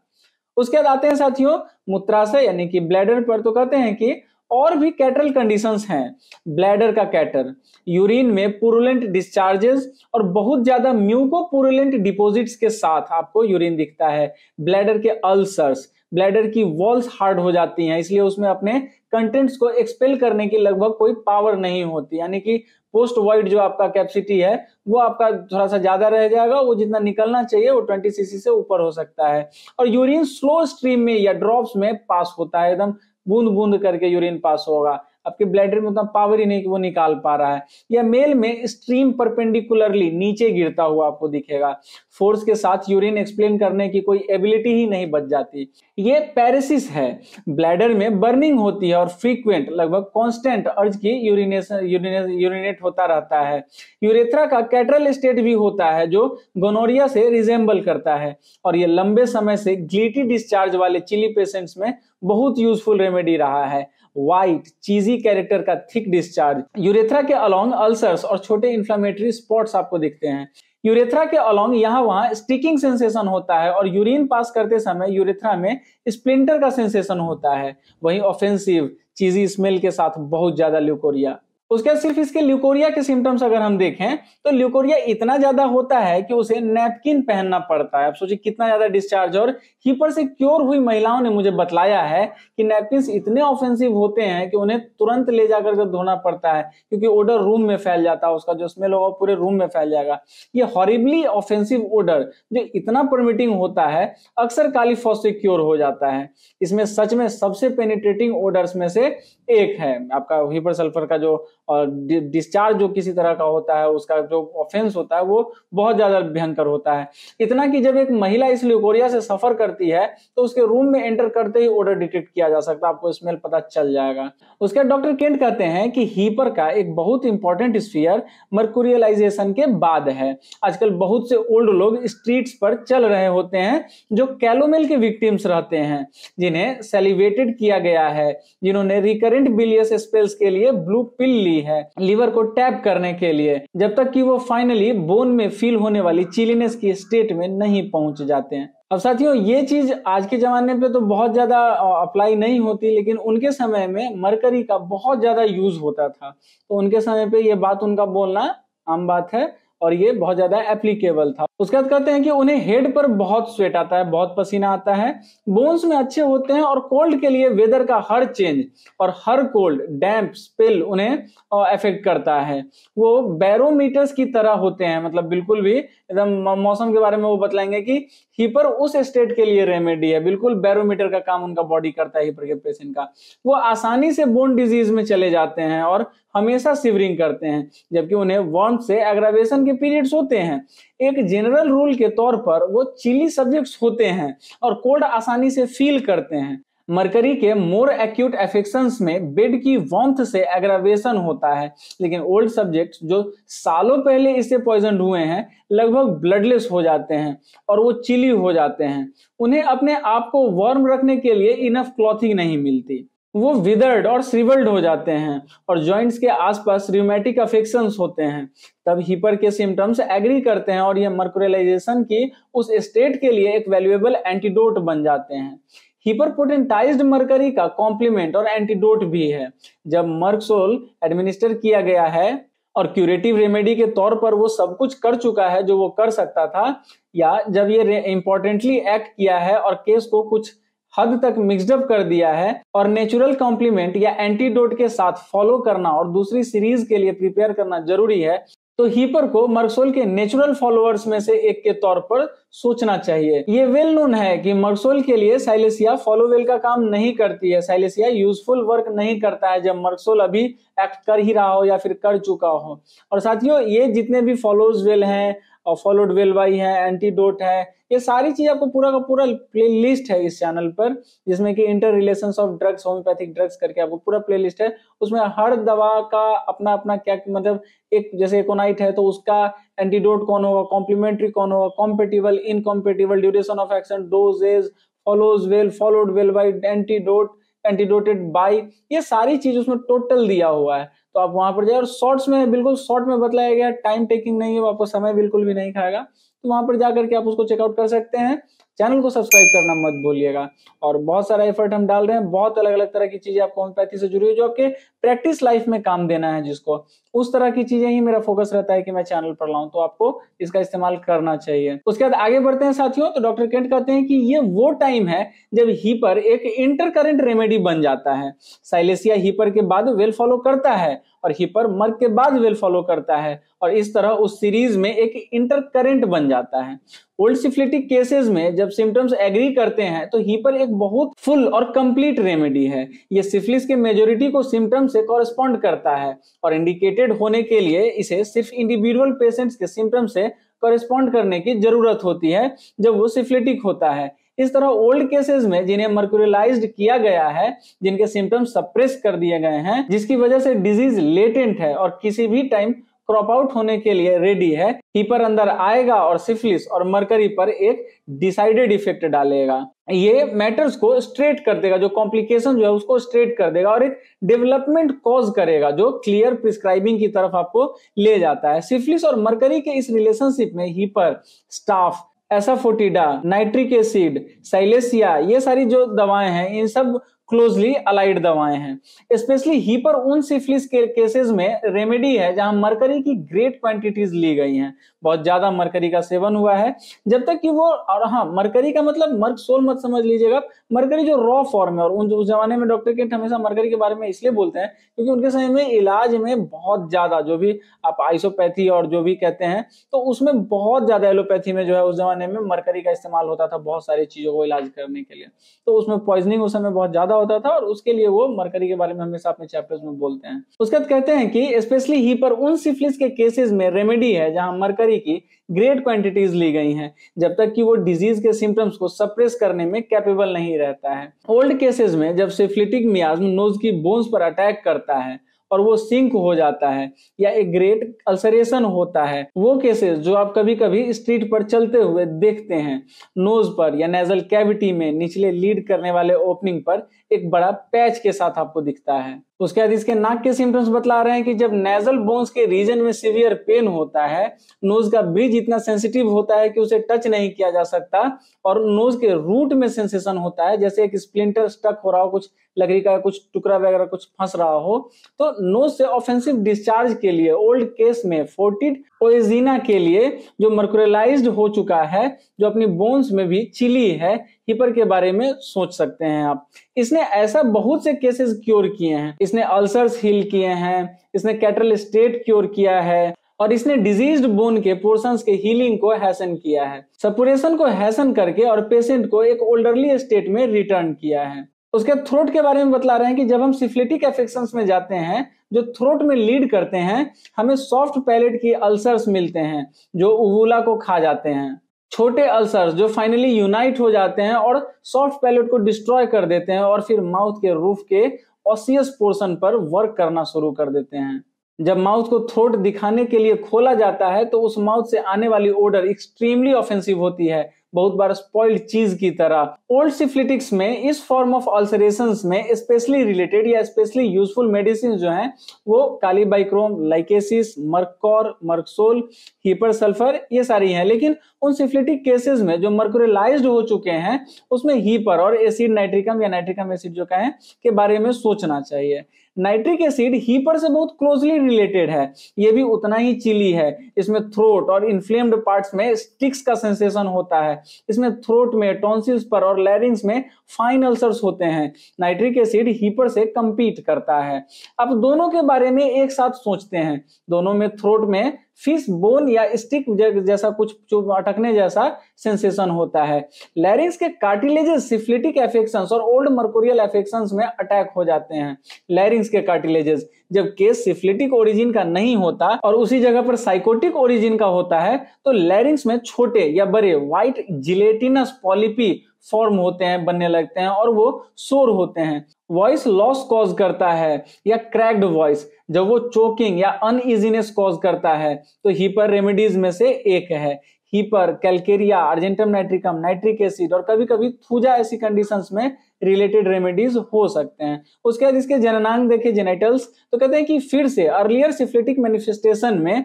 उसके बाद आते हैं साथियों मूत्राशय यानी कि ब्लैडर पर। तो कहते हैं कि और भी कैटरल कंडीशंस हैं। ब्लैडर का कैटर, यूरिन में पुरुलेंट डिस्चार्जेस और बहुत ज्यादा म्यूकोपुरुलेंट डिपॉजिट्स के साथ आपको यूरिन दिखता है। ब्लैडर के अल्सर्स, ब्लैडर की वॉल्स हार्ड हो जाती हैं, इसलिए उसमें अपने कंटेंट्स को एक्सपेल करने की लगभग कोई पावर नहीं होती, यानी कि पोस्ट वॉइड जो आपका कैपेसिटी है वो आपका थोड़ा सा ज्यादा रह जाएगा, वो जितना निकलना चाहिए वो 20 सीसी से ऊपर हो सकता है। और यूरिन स्लो स्ट्रीम में या ड्रॉप्स में पास होता है, एकदम बूंद बूंद करके यूरिन पास होगा। आपके ब्लैडर में उतना पावर ही नहीं कि वो निकाल पा रहा है। या मेल में स्ट्रीम परपेंडिकुलरली नीचे गिरता हुआ आपको दिखेगा। फोर्स के साथ यूरिन एक्सप्लेन करने की कोई एबिलिटी ही नहीं बच जाती। ये पैरेसिस है। ब्लैडर में बर्निंग होती है और फ्रीक्वेंट लगभग कांस्टेंट अर्ज की यूरिनेट होता रहता है। यूरेथ्रा का कैटरल स्टेट भी होता है जो गोनोरिया से रिजेंबल करता है और ये लंबे समय से ग्लीटी डिस्चार्ज वाले चिली पेशेंट्स में बहुत यूजफुल रेमेडी रहा है। व्हाइट चीजी कैरेक्टर का थिक डिस्चार्ज, यूरेथ्रा के अलोंग अल्सर्स और छोटे इन्फ्लेमेटरी स्पॉट्स आपको दिखते हैं। यूरेथ्रा के अलोंग यहाँ वहां स्टिकिंग सेंसेशन होता है और यूरिन पास करते समय यूरेथ्रा में स्प्लिंटर का सेंसेशन होता है। वहीं ऑफेंसिव चीजी स्मेल के साथ बहुत ज्यादा ल्यूकोरिया। उसके बाद सिर्फ इसके ल्यूकोरिया के सिम्टम्स अगर हम देखें तो ल्यूकोरिया इतना ज्यादा होता है कि उसे नैपकिन पहनना पड़ता है। आप सोचिए कितना ज्यादा डिस्चार्ज। और हीपर से क्योर हुई महिलाओं ने मुझे बतलाया है कि नैपकिन इतने ऑफेंसिव होते हैं कि उन्हें तुरंत ले जाकर के धोना पड़ता है, क्योंकि ओडर रूम में फैल जाता है, उसका जो स्मेल होगा पूरे रूम में फैल जाएगा। ये हॉरिबली ऑफेंसिव ओडर जो इतना परमिटिंग होता है अक्सर कालीफॉस से क्योर हो जाता है। इसमें सच में सबसे पेनिट्रेटिंग ओडर्स में से एक है आपका हीपर सल्फर का जो और डिस्चार्ज जो किसी तरह का होता है, उसका जो ऑफेंस होता है वो बहुत ज्यादा भयंकर होता है। इतना कि जब एक महिला इस ल्यूकोरिया से सफर करती है तो उसके रूम में एंटर करते ही ओडर डिटेक्ट किया जा सकता है, आपको स्मेल पता चल जाएगा। उसके बाद डॉक्टर केंट कहते हैं कि हीपर का एक बहुत इंपॉर्टेंट स्फीयर मर्कुरियलाइजेशन के बाद है। आजकल बहुत से ओल्ड लोग स्ट्रीट्स पर चल रहे होते हैं जो कैलोमेल के विक्टिम्स रहते हैं, जिन्हें सेलिवेटेड किया गया है, जिन्होंने रिकरेंट बिलियस स्पेल्स के लिए ब्लू पिल ली है लीवर को टैप करने के लिए, जब तक कि वो फाइनली बोन में फील होने वाली चिलीनेस की स्टेट में नहीं पहुंच जाते हैं। अब साथियों ये चीज आज के जमाने पे तो बहुत ज्यादा अप्लाई नहीं होती, लेकिन उनके समय में मरकरी का बहुत ज्यादा यूज होता था, तो उनके समय पे ये बात उनका बोलना आम बात है और ये बहुत ज्यादा एप्लीकेबल था। उसके बाद कहते हैं कि उन्हें हेड पर बहुत स्वेट आता है, बहुत पसीना आता है, बोन्स में अच्छे होते हैं और कोल्ड के लिए वेदर का हर चेंज और हर कोल्ड डैम्प स्पेल उन्हें अफेक्ट करता है। वो बैरोमीटर्स की तरह होते हैं, मतलब बिल्कुल भी एकदम मौसम के बारे में वो बतलाएंगे कि हीपर उस स्टेट के लिए रेमेडी है, बिल्कुल बैरोमीटर का काम उनका बॉडी करता है हीपर के पेशेंट का। वो आसानी से बोन डिजीज में चले जाते हैं और हमेशा सिवरिंग करते हैं, जबकि उन्हें वार्मथ से एग्रावेशन के पीरियड्स होते हैं। एक जनरल रूल के तौर पर वो चिली सब्जेक्ट्स होते हैं और कोल्ड आसानी से फील करते हैं। मरकरी के मोर एक्यूट एफेक्शंस में बेड की वार्मथ से एग्रावेशन होता है, लेकिन ओल्ड सब्जेक्ट्स जो सालों पहले इससे पॉइजन्ड हुए हैं लगभग ब्लडलेस हो जाते हैं और वो चिली हो जाते हैं। उन्हें अपने आप को वार्म रखने के लिए इनफ क्लॉथिंग नहीं मिलती, वो विदर्ड और श्रिवल्ड हो जाते हैं और जॉइंट्स के आसपास रियूमेटिक अफेक्शंस होते हैं। तब हीपर के सिम्टम्स एग्री करते हैं और ये मर्कुरियलाइजेशन की उस स्टेट के लिए एक वैल्यूएबल एंटीडोट बन जाते हैं। हिपरपोटेंटाइज्ड मरकरी का कॉम्प्लीमेंट और एंटीडोट भी है। जब मर्कसोल एडमिनिस्टर किया गया है और क्यूरेटिव रेमेडी के तौर पर वो सब कुछ कर चुका है जो वो कर सकता था, या जब ये इंपॉर्टेंटली एक्ट किया है और केस को कुछ हद तक मिक्सड कर दिया है और नेचुरल कॉम्प्लीमेंट या एंटीडोट के साथ फॉलो करना और दूसरी सीरीज के लिए प्रिपेयर करना जरूरी है, तो हीपर को मर्कसोल के नेचुरल फॉलोअर्स में से एक के तौर पर सोचना चाहिए। ये वेल नोन है कि मर्कसोल के लिए साइलेसिया फॉलोवेल का काम नहीं करती है, साइलेसिया यूजफुल वर्क नहीं करता है जब मर्कसोल अभी एक्ट कर ही रहा हो या फिर कर चुका हो। और साथियों, ये जितने भी फॉलोज वेल हैं और फॉलोड वेल बाई है, एंटीडोट है, ये सारी चीज आपको पूरा का पूरा प्ले लिस्ट है इस चैनल पर, जिसमें कि inter relations of drugs, homeopathic drugs करके आपको पूरा प्ले लिस्ट है। उसमें हर दवा का अपना अपना क्या मतलब, एक जैसे एकोनाइट है तो उसका एंटीडोट कौन होगा, कॉम्प्लीमेंट्री कौन होगा, compatible, incompatible, duration of action, doses, follows well, followed well by, antidote, antidoted by, ये सारी चीज उसमें टोटल दिया हुआ है। तो आप वहां पर जाए, और शॉर्ट्स में बिल्कुल शॉर्ट में बतलाया गया, टाइम टेकिंग नहीं है, आपको समय बिल्कुल भी नहीं खाएगा। तो वहां पर जाकर के आप उसको चेकआउट कर सकते हैं। चैनल को सब्सक्राइब करना मत भूलिएगा। और बहुत सारा एफर्ट हम डाल रहे हैं, बहुत अलग अलग तरह की चीजें आपको होम्योपैथी से जुड़ी है, जो आपके प्रैक्टिस लाइफ में काम देना है, जिसको उस तरह की चीजें ही मेरा फोकस रहता है कि मैं चैनल पर लाऊं, तो आपको इसका इस्तेमाल करना चाहिए। उसके बाद आगे बढ़ते हैं साथियों। तो डॉक्टर केंट कहते हैं कि ये वो टाइम है जब हीपर एक इंटरकरेंट रेमेडी बन जाता है। साइलेसिया हीपर के बाद वेल फॉलो करता है और हीपर मर्क के बाद वेल फॉलो करता है, और इस तरह उस सीरीज में एक इंटरकरेंट बन जाता है। ओल्ड सिफिलिटिक केसेस में जब सिम्टम्स एग्री करते हैं तो हीपर एक बहुत फुल और कंप्लीट रेमेडी है। ये सिफिलिस के मेजोरिटी को सिम्टम्स से कॉरेस्पॉन्ड करता है, और इंडिकेटेड होने के लिए इसे सिर्फ इंडिविजुअल पेशेंट्स के सिम्टम्स से कॉरेस्पॉन्ड करने की जरूरत होती है जब वो सिफिलिटिक होता है। इस तरह ओल्ड केसेस में जिन्हें मर्क्यूरियलाइज्ड किया गया है, जिनके सिम्टम्स सप्रेस कर दिए गए हैं, जिसकी वजह से डिजीज लेटेंट है और किसी भी टाइम क्रॉप आउट होने के लिए रेडी है, हीपर अंदर आएगा और सिफिलिस और मरकरी पर एक डिसाइडेड इफेक्ट डालेगा। ये मैटर्स को स्ट्रेट कर देगा, जो कॉम्प्लिकेशन जो है उसको स्ट्रेट कर देगा, और एक डेवलपमेंट कॉज करेगा जो क्लियर प्रिस्क्राइबिंग की तरफ आपको ले जाता है। सिफिलिस और मरकरी के इस रिलेशनशिप में hepar, staff, एसाफोटिडा, nitric acid, Silesia, ये सारी जो दवाएं हैं, इन सब क्लोजली अलाइड दवाएं हैं। स्पेशली हीपर उन सिफिलिस के केसेस में रेमेडी है जहां मरकरी की ग्रेट क्वांटिटीज ली गई हैं, बहुत ज्यादा मरकरी का सेवन हुआ है, जब तक कि वो, और हाँ, मरकरी का मतलब मर्कसोल मत समझ लीजिएगा, मरकरी जो रॉ फॉर्म है। और उस जमाने में डॉक्टर केंट हमेशा मरकरी के बारे में इसलिए बोलते हैं क्योंकि उनके समय में इलाज में बहुत ज्यादा, जो भी आप आइसोपैथी और जो भी कहते हैं, तो उसमें बहुत ज्यादा एलोपैथी में जो है उस जमाने में मरकरी का इस्तेमाल होता था बहुत सारी चीजों को इलाज करने के लिए। तो उसमें पॉइजनिंग उस समय बहुत ज्यादा होता था, और उसके लिए वो मरकरी के बारे में हमेशा अपने चैप्टर्स में बोलते हैं। उसके बाद कहते हैं कि स्पेशली हीपर उन सिफिलिस के केसेस में रेमेडी है जहां मरकरी की ग्रेट क्वांटिटीज ली गई हैं, जब तक कि वो डिजीज के सिम्टम्स को सप्रेस करने में कैपेबल नहीं रहता है। ओल्ड केसेस में जब सिफिलिटिक मियाज्म नोज की बोन्स पर अटैक करता है और वो सिंक हो जाता है या एक ग्रेट अल्सरेशन होता है, वो केसेस जो आप कभी कभी स्ट्रीट पर चलते हुए देखते हैं, नोज पर या नेजल कैविटी में निचले लीड करने वाले ओपनिंग पर एक बड़ा पैच के साथ आपको दिखता है। उसके बाद इसके नाक के सिम्टम्स बतला रहे हैं कि जब नेजल बोन्स के रीजन में सीवियर पेन होता है, नोज का ब्रिज इतना सेंसिटिव होता है कि उसे टच नहीं किया जा सकता, और नोज के रूट में सेंसेशन होता है जैसे एक स्प्लिंटर स्टक हो रहा हो, कुछ लकड़ी का कुछ टुकड़ा वगैरह कुछ फंस रहा हो। तो नोज से ऑफेंसिव डिस्चार्ज के लिए ओल्ड केस में फोर्टिड पोएजिना के लिए, जो मर्क्यूरियलाइज्ड हो चुका है, जो अपनी बोन्स में भी चिली है, हीपर के बारे में सोच सकते हैं आप। इसने ऐसा बहुत से केसेस क्योर किए हैं, इसने अल्सर्स हील किए हैं, इसने कैटरल स्टेट क्योर किया है, और इसने डिजीज्ड बोन के पोर्शंस के हीलिंग को हैसन किया है, सपुरेशन को हैसन करके और पेशेंट को एक ओल्डरली स्टेट में रिटर्न किया है। उसके थ्रोट के बारे में बतला रहे हैं कि जब हम सिफिलिटिक अफेक्शंस में जाते हैं जो थ्रोट में लीड करते हैं, हमें सॉफ्ट पैलेट की अल्सर्स मिलते हैं जो उवुला को खा जाते हैं, छोटे अल्सर्स जो फाइनली यूनाइट हो जाते हैं और सॉफ्ट पैलेट को डिस्ट्रॉय कर देते हैं, और फिर माउथ के रूफ के ऑसियस पोर्शन पर वर्क करना शुरू कर देते हैं। जब माउथ को थ्रोट दिखाने के लिए खोला जाता है तो उस माउथ से आने वाली ओडर एक्सट्रीमली ऑफेंसिव होती है, बहुत बार स्पॉइल्ड चीज की तरह। ओल्ड सिफिलिटिक्स में इस फॉर्म ऑफ अल्सरेशंस में स्पेशली रिलेटेड या स्पेशली यूजफुल मेडिसिन जो हैं वो कालीबाइक्रोम, लाइकेसिस, मर्ककोर, मर्कसोल, हीपर सल्फर, ये सारी हैं। लेकिन उन सिफिलिटिक केसेस में जो मर्क्यूरियलाइज्ड हो चुके हैं उसमें हीपर और एसिड नाइट्रिकम या नाइट्रिकम एसिड जो कहें के बारे में सोचना चाहिए। नाइट्रिक एसिड हीपर से बहुत क्लोजली रिलेटेड है, ये भी उतना ही चिली है। इसमें थ्रोट और इन्फ्लेम्ड पार्ट्स में स्टिक्स का सेंसेशन होता है। इसमें थ्रोट में, टॉन्सिल्स पर और लैरिंग्स में फाइन अल्सर्स होते हैं। नाइट्रिक एसिड हीपर से कंपीट करता है। अब दोनों के बारे में एक साथ सोचते हैं। दोनों में थ्रोट में फिश बोन या स्टिक जैसा कुछ अटकने जैसा सेंसेशन होता है। लैरिंग्स के कार्टिलेजेस सिफिलिटिक एफेक्शंस और ओल्ड मर्कोरियल एफेक्शंस में अटैक हो जाते हैं। लैरिंग्स के कार्टिलेजेस, जब केस सिफिलिटिक ओरिजिन का नहीं होता और उसी जगह पर साइकोटिक ओरिजिन का होता है, तो लैरिंग्स में छोटे या बड़े व्हाइट जिलेटिनस पॉलिपी फॉर्म होते हैं, बनने लगते हैं और वो सोर होते हैं। वॉइस लॉस कॉज करता है या क्रैक्ड वॉइस, जब वो चोकिंग या अनइजीनेस कॉज करता है, तो हीपर रेमेडीज में से एक है। Hepar, Calcarea, argentum nitricum, nitric acid और कभी कभी थूजा ऐसी कंडीशंस में रिलेटेड रेमेडीज हो सकते हैं। उसके बाद इसके जननांग देखे, जेनेटल्स, तो कहते हैं कि फिर से अर्लियर सिफिलिटिक मैनिफेस्टेशन में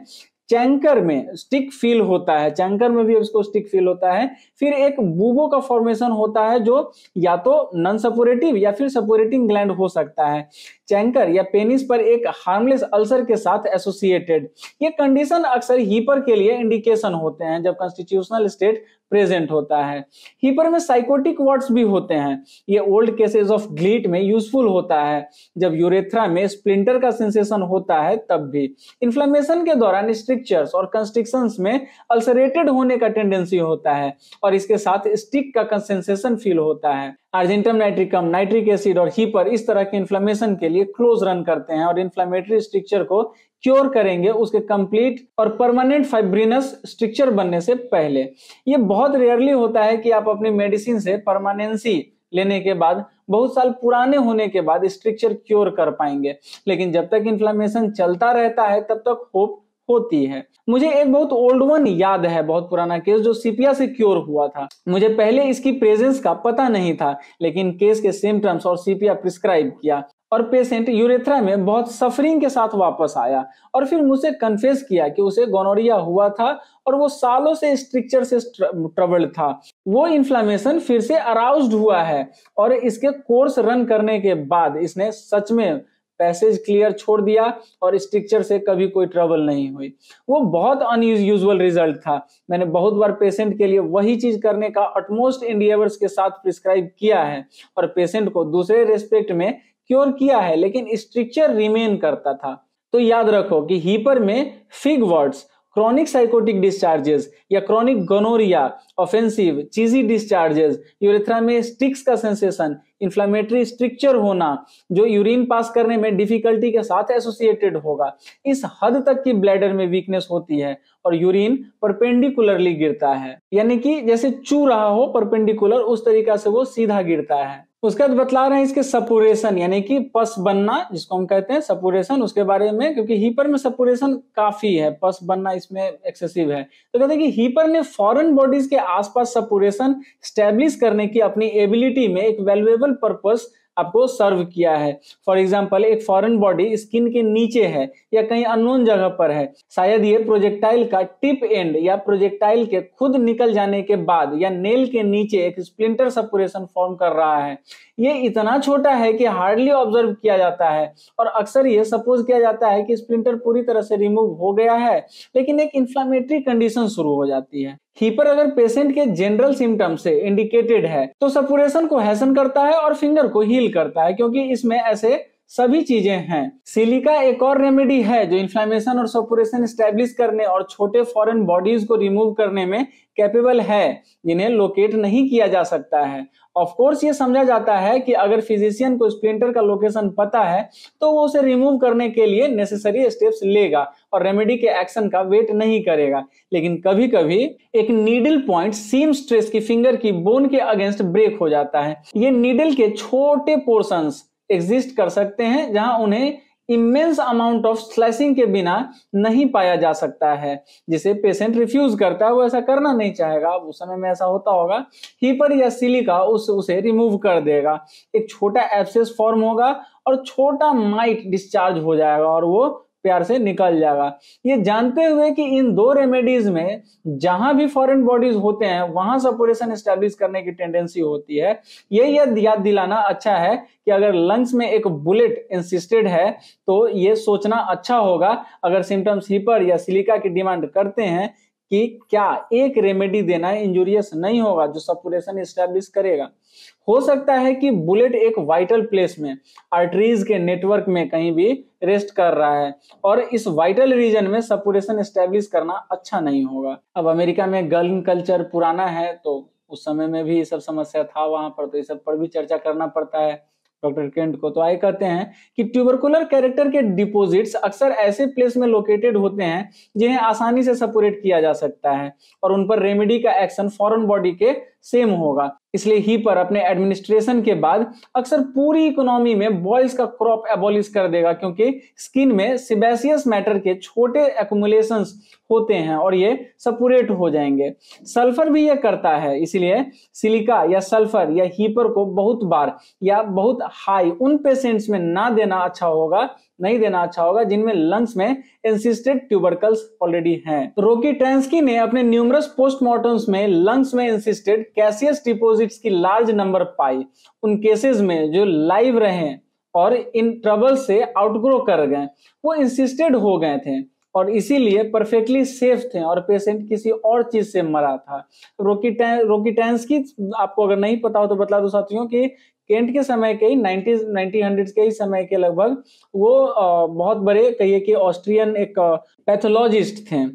चैंकर में स्टिक फील होता है, चैंकर में भी उसको स्टिक फील होता है। फिर एक बूबो का फॉर्मेशन होता है जो या तो नॉन सपोरेटिव या फिर सपोरेटिंग ग्लैंड हो सकता है। चैंकर या पेनिस पर एक हार्मलेस अल्सर के साथ एसोसिएटेड। ये कंडीशन अक्सर हीपर के लिए इंडिकेशन होते हैं जब कॉन्स्टिट्यूशनल स्टेट प्रेजेंट होता है। हीपर में साइकोटिक वर्ड्स भी होते हैं। ये ओल्ड केसेस ऑफ ग्लीट में यूजफुल होता है, जब यूरेथ्रा में स्प्लिंटर का सेंसेशन होता है तब भी। इन्फ्लेमेशन के दौरान स्ट्रिक्चर्स और कंस्ट्रिक्शंस में अल्सरेटेड होने का टेंडेंसी होता है और इसके साथ स्टिक का सेंसेशन फील होता है। अर्जेंटम नाइट्रिकम, नाइट्रिक एसिड और हीपर इस तरह के इन्फ्लेमेशन के लिए क्लोज रन करते हैं और इन्फ्लेमेटरी स्ट्रक्चर को क्योर करेंगे उसके कंप्लीट और परमानेंट फाइब्रिनस स्ट्रक्चर बनने से पहले। ये बहुत रेयरली होता है कि आप अपनी मेडिसिन से परमानेंसी लेने के बाद, बहुत साल पुराने होने के बाद स्ट्रक्चर क्योर कर पाएंगे, लेकिन जब तक इन्फ्लेमेशन चलता रहता है तब तक होप होती है। मुझे एक बहुत ओल्ड वन याद है, बहुत पुराना केस जो सीपिया से क्योर हुआ था। मुझे पहले इसकी प्रेजेंस का पता नहीं था, लेकिन केस के सिम्टम्स और सीपिया प्रिस्क्राइब किया और पेशेंट यूरेथ्रा में बहुत सफरिंग के साथ वापस आया और फिर मुझसे कन्फेस किया कि उसे गोनोरिया हुआ था और वो सालों से स्ट्रक्चर से ट्रबल्ड था। वो इन्फ्लेमेशन फिर से अराउज्ड हुआ है और इसके कोर्स रन करने के बाद इसने सच में पैसेज क्लियर छोड़ दिया और स्ट्रक्चर से कभी कोई ट्रबल नहीं हुई। वो बहुत अनयूजुअल रिजल्ट था। मैंने बहुत बार पेशेंट के लिए वही चीज करने का अटमोस्ट एंडिएवर्स के साथ प्रिस्क्राइब किया है और पेशेंट को दूसरे रेस्पेक्ट में क्योर किया है, लेकिन स्ट्रक्चर रिमेन करता था। तो याद रखो कि हीपर में fig warts, chronic psychotic discharges या chronic gonorrhoea, offensive cheesy discharges, urethra में स्टिक्स का सेंसेशन, इन्फ्लेमेटरी स्ट्रक्चर होना जो यूरिन पास करने में डिफिकल्टी के साथ एसोसिएटेड होगा, इस हद तक की ब्लैडर में वीकनेस होती है और यूरिन परपेंडिकुलरली गिरता है, यानी कि जैसे चू रहा हो परपेंडिकुलर, उस तरीका से वो सीधा गिरता है। उसके बाद बतला रहे हैं इसके सपुरेशन, यानी कि पस बनना जिसको हम कहते हैं सपुरेशन, उसके बारे में, क्योंकि हीपर में सपुरेशन काफी है, पस बनना इसमें एक्सेसिव है। तो कहते हैं कि हीपर ने फॉरेन बॉडीज के आसपास सपुरेशन स्टैब्लिश करने की अपनी एबिलिटी में एक वैल्यूएबल पर्पस आपको सर्व किया है। फॉर एग्जांपल, एक फॉरेन बॉडी स्किन के नीचे है या कहीं अननोन जगह पर है, शायद ये प्रोजेक्टाइल का टिप एंड या प्रोजेक्टाइल के खुद निकल जाने के बाद या नेल के नीचे एक स्प्लिंटर सपुरेशन फॉर्म कर रहा है। ये इतना छोटा है कि हार्डली ऑब्जर्व किया जाता है और अक्सर ये सपोज किया जाता है कि स्प्लिंटर पूरी तरह से रिमूव हो गया है, लेकिन एक इन्फ्लेमेटरी कंडीशन शुरू हो जाती है। हीपर अगर पेशेंट के जनरल सिम्टम से इंडिकेटेड है तो सपुरेशन को हैसन करता है और फिंगर को हील करता है, क्योंकि इसमें ऐसे सभी चीजें हैं। सिलिका एक और रेमेडी है जो इन्फ्लेमेशन और सपुरेशन स्टैब्लिश करने और छोटे फॉरेन बॉडीज को रिमूव करने में कैपेबल है, जिन्हें लोकेट नहीं किया जा सकता है। ऑफ कोर्स ये समझा जाता है कि अगर फिजिशियन को स्प्लिंटर का लोकेशन पता है तो वो उसे रिमूव करने के लिए नेसेसरी स्टेप्स लेगा और रेमेडी के एक्शन का वेट नहीं करेगा, लेकिन कभी कभी एक नीडल पॉइंट सीम स्ट्रेस की फिंगर की बोन के अगेंस्ट ब्रेक हो जाता है। ये नीडल के छोटे पोर्शंस एग्जिस्ट कर सकते हैं जहां उन्हें इमेंस अमाउंट ऑफ स्लाइसिंग के बिना नहीं पाया जा सकता है, जिसे पेशेंट रिफ्यूज करता है, वो ऐसा करना नहीं चाहेगा। उस समय में ऐसा होता होगा, हीपर या सिलिका उसे रिमूव कर देगा, एक छोटा एब्सेस फॉर्म होगा और छोटा माइट डिस्चार्ज हो जाएगा और वो प्यार से निकल जाएगा। ये जानते हुए कि इन दो रेमेडीज में जहां भी फॉरेन बॉडीज होते हैं वहां सपोरेशन एस्टेब्लिश करने की टेंडेंसी होती है। ये याद दिलाना अच्छा है कि अगर लंग्स में एक बुलेट इंसिस्टेड है तो ये सोचना अच्छा होगा, अगर सिम्टम्स हीपर या सिलिका की डिमांड करते हैं, कि क्या एक रेमेडी देना इंजूरियस नहीं होगा जो सपुरेशन एस्टेब्लिश करेगा। हो सकता है कि बुलेट एक वाइटल प्लेस में आर्टरीज के नेटवर्क में कहीं भी रेस्ट कर रहा है और इस वाइटल रीजन में सपुरेशन एस्टेब्लिश करना अच्छा नहीं होगा। अब अमेरिका में गन कल्चर पुराना है तो उस समय में भी ये सब समस्या था वहां पर, तो इस सब पर भी चर्चा करना पड़ता है डॉक्टर केंट को। तो आगे कहते हैं कि ट्यूबरकुलर कैरेक्टर के डिपोजिट्स अक्सर ऐसे प्लेस में लोकेटेड होते हैं जिन्हें आसानी से सपोरेट किया जा सकता है और उन पर रेमेडी का एक्शन फॉरेन बॉडी के सेम होगा। इसलिए हीपर अपने एडमिनिस्ट्रेशन के बाद अक्सर पूरी इकोनॉमी में बॉयल्स का क्रॉप एबॉलिश कर देगा, क्योंकि स्किन में सिबेसियस मैटर के छोटे एक्युमुलेशंस होते हैं और ये सपुरेट हो जाएंगे। सल्फर भी ये करता है, इसलिए सिलिका या सल्फर या हीपर को बहुत बार या बहुत हाई उन पेशेंट्स में नहीं देना अच्छा होगा जिनमें लंग्स में इंसिस्टेड ट्यूबरकल्स ऑलरेडी हैं। रोकी टेंस्की ने अपने न्यूमरस पोस्टमार्टम्स में लंग्स में इंसिस्टेड कैसियस डिपॉजिट्स की लार्ज नंबर पाई। उन केसेस में जो लाइव रहे और इन ट्रबल से आउटग्रो कर गए, वो इंसिस्टेड हो गए थे और इसीलिए परफेक्टली सेफ थे और पेशेंट किसी और चीज से मरा था। रोकी टेंस्की आपको अगर नहीं पता हो तो बता दो साथियों कि केंट के समय के 1900 के ही समय के लगभग वो बहुत बड़े कहिए कि ऑस्ट्रियन एक पैथोलॉजिस्ट थे।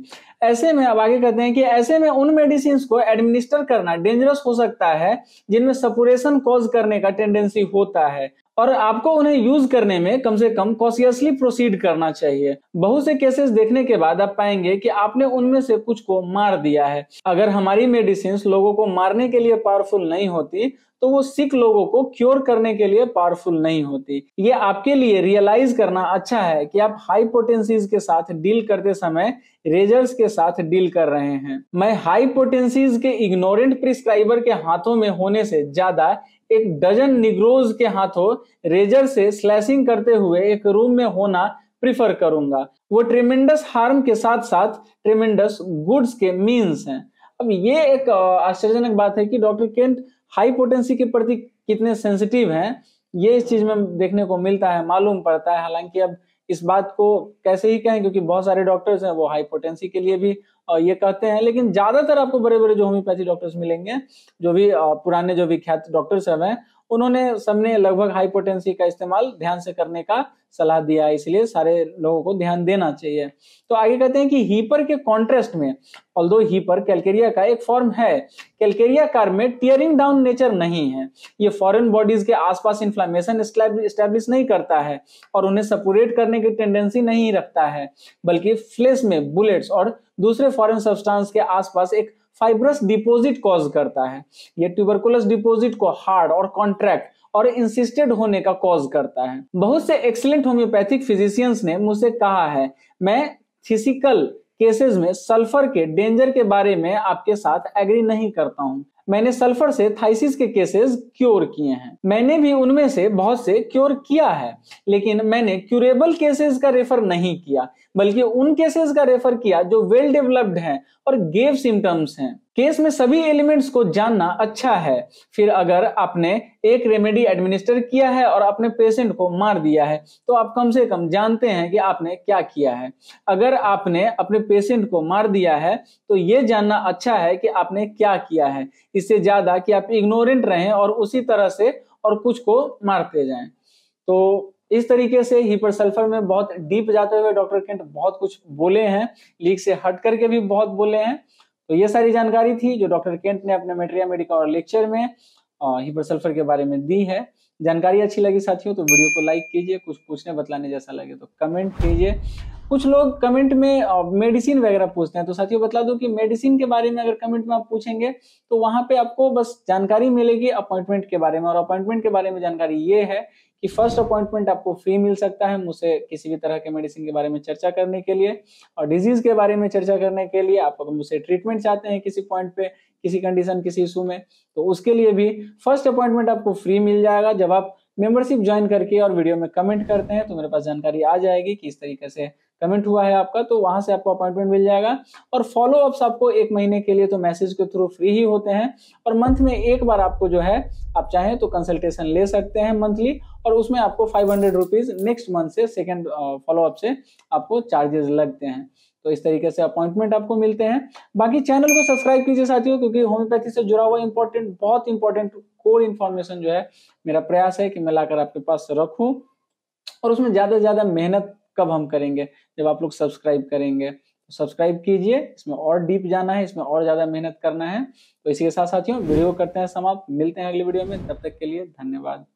ऐसे में अब आगे कहते हैं कि ऐसे में उन मेडिसिन को एडमिनिस्टर करना डेंजरस हो सकता है जिनमें सपुरेशन कॉज करने का टेंडेंसी होता है और आपको उन्हें यूज करने में कम से कम कॉशियसली प्रोसीड करना चाहिए। बहुत से केसेस देखने के बाद आप पाएंगे कि आपने उनमें से कुछ को मार दिया है। अगर हमारी मेडिसिन लोगों को मारने के लिए पावरफुल नहीं होती तो वो सिक लोगों को क्योर करने के लिए पावरफुल नहीं होती। ये आपके लिए रियलाइज करना अच्छा है कि आप हाई पोटेंसीज के साथ डील करते समय रेजर्स के साथ डील कर रहे हैं। मैं हाई पोटेंसीज के इग्नोरेंट प्रिस्क्राइबर के हाथों में होने से ज्यादा एक डजन निग्रोज के हाथों रेजर से स्लैशिंग करते हुए एक रूम में होना प्रिफर करूंगा। वो ट्रेमेंडस हार्म के साथ साथ ट्रेमेंडस गुड्स के मीन्स हैं। अब ये एक आश्चर्यजनक बात है कि डॉक्टर केंट हाई पोटेंसी के प्रति कितने सेंसिटिव हैं, ये इस चीज में देखने को मिलता है, मालूम पड़ता है। हालांकि अब इस बात को कैसे ही कहें, क्योंकि बहुत सारे डॉक्टर्स हैं वो हाई पोटेंसी के लिए भी ये कहते हैं, लेकिन ज्यादातर आपको बड़े बड़े जो होम्योपैथी डॉक्टर्स मिलेंगे, जो भी पुराने जो विख्यात डॉक्टर्स हैं, उन्होंने सबने लगभग हाई पोटेंसी का इस्तेमाल ध्यान से करने का सलाह दिया है, इसलिए सारे लोगों को ध्यान देना चाहिए। तो आगे कहते हैं कि हीपर के कॉन्ट्रास्ट में, ऑल्दो हीपर कैलकेरिया का एक फॉर्म है, कैलकेरिया कार में टीयरिंग डाउन नेचर नहीं है। ये फॉरेन बॉडीज के आसपास इन्फ्लेमेशन एस्टैब्लिश नहीं करता है और उन्हें सपुरेट करने की टेंडेंसी नहीं रखता है, बल्कि फ्लेश में बुलेट्स और दूसरे फॉरेन सब्सटेंस के आसपास एक फाइब्रस डिपॉजिट कॉज करता है। ये ट्यूबरकुलस डिपॉजिट को हार्ड और कॉन्ट्रैक्ट और इंसिस्टेड होने का कॉज करता है। बहुत से एक्सीलेंट होम्योपैथिक फिजिशियंस ने मुझसे कहा है, मैं फिजिकल केसेस में सल्फर के डेंजर के बारे में आपके साथ एग्री नहीं करता हूं। मैंने सल्फर से थाइसिस के केसेस क्योर किए हैं, मैंने भी उनमें से बहुत से क्योर किया है, लेकिन मैंने क्यूरेबल केसेस का रेफर नहीं किया, बल्कि उन केसेस का रेफर किया जो वेल डेवलप्ड हैं और गेव सिम्टम्स हैं। केस में सभी एलिमेंट्स को जानना अच्छा है। फिर अगर आपने एक रेमेडी एडमिनिस्टर किया है और अपने पेशेंट को मार दिया है तो आप कम से कम जानते हैं कि आपने क्या किया है। अगर आपने अपने पेशेंट को मार दिया है तो ये जानना अच्छा है कि आपने क्या किया है, इससे ज्यादा कि आप इग्नोरेंट रहें और उसी तरह से और कुछ को मारते जाएं। तो इस तरीके से हीपर सल्फर में बहुत डीप जाते हुए डॉक्टर केंट बहुत कुछ बोले हैं, लीक से हट करके भी बहुत बोले हैं। तो ये सारी जानकारी थी जो डॉक्टर केंट ने अपने मेटेरिया मेडिका और लेक्चर में हीपर सल्फर के बारे में दी है। जानकारी अच्छी लगी साथियों तो वीडियो को लाइक कीजिए, कुछ पूछने बतलाने जैसा लगे तो कमेंट कीजिए। कुछ लोग कमेंट में मेडिसिन वगैरह पूछते हैं, तो साथियों बतला दो कि मेडिसिन के बारे में अगर कमेंट में आप पूछेंगे तो वहां पे आपको बस जानकारी मिलेगी अपॉइंटमेंट के बारे में, और अपॉइंटमेंट के बारे में जानकारी ये है कि फर्स्ट अपॉइंटमेंट आपको फ्री मिल सकता है मुझसे किसी भी तरह के मेडिसिन के बारे में चर्चा करने के लिए, और डिजीज के बारे में चर्चा करने के लिए आप मुझसे ट्रीटमेंट चाहते हैं किसी पॉइंट पे, किसी कंडीशन, किसी इशू में, तो उसके लिए भी फर्स्ट अपॉइंटमेंट आपको फ्री मिल जाएगा। जब आप मेंबरशिप ज्वाइन करके और वीडियो में कमेंट करते हैं तो मेरे पास जानकारी आ जाएगी कि इस तरीके से कमेंट हुआ है आपका, तो वहां से आपको अपॉइंटमेंट मिल जाएगा। और फॉलो अप्स आपको 1 महीने के लिए तो मैसेज के थ्रू फ्री ही होते हैं, और मंथ में एक बार आपको जो है आप चाहें तो कंसल्टेशन ले सकते हैं मंथली, और उसमें आपको 500 रुपीज नेक्स्ट मंथ से सेकेंड फॉलो अप से आपको चार्जेस लगते हैं। तो इस तरीके से अपॉइंटमेंट आपको मिलते हैं। बाकी चैनल को सब्सक्राइब कीजिए साथियों, क्योंकि होम्योपैथी से जुड़ा हुआ इंपॉर्टेंट, बहुत इंपॉर्टेंट कोर इन्फॉर्मेशन जो है मेरा प्रयास है कि मैं लाकर आपके पास रखूं, और उसमें ज्यादा से ज्यादा मेहनत कब हम करेंगे, जब आप लोग सब्सक्राइब करेंगे। तो सब्सक्राइब कीजिए, इसमें और डीप जाना है, इसमें और ज्यादा मेहनत करना है। तो इसी के साथ साथियों वीडियो करते हैं समाप्त, मिलते हैं अगली वीडियो में, तब तक के लिए धन्यवाद।